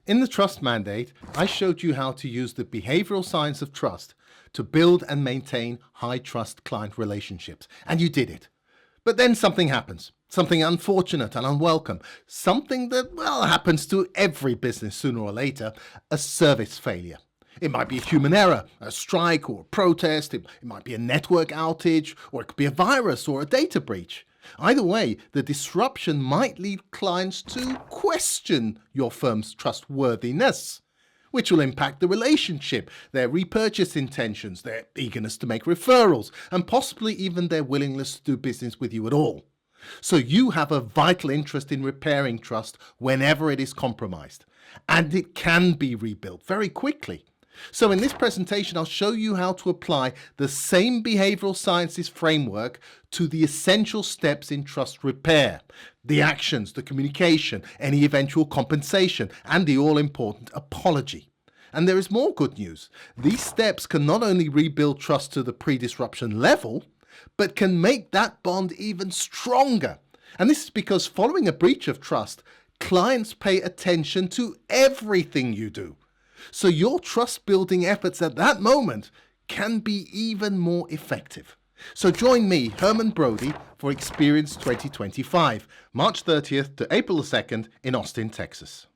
In the trust mandate, I showed you how to use the behavioral science of trust to build and maintain high trust client relationships. And you did it. But then something happens. Something unfortunate and unwelcome. Something that, well, happens to every business sooner or later. A service failure. It might be a human error, a strike or a protest. It might be a network outage, or it could be a virus or a data breach. Either way, the disruption might lead clients to question your firm's trustworthiness, which will impact the relationship, their repurchase intentions, their eagerness to make referrals, and possibly even their willingness to do business with you at all. So you have a vital interest in repairing trust whenever it is compromised, and it can be rebuilt very quickly. So in this presentation, I'll show you how to apply the same behavioral sciences framework to the essential steps in trust repair, the actions, the communication, any eventual compensation, and the all-important apology. And there is more good news. These steps can not only rebuild trust to the pre-disruption level, but can make that bond even stronger. And this is because following a breach of trust, clients pay attention to everything you do. So your trust-building efforts at that moment can be even more effective. So join me, Herman Brodie, for Experience 2025, March 30th to April 2nd in Austin, Texas.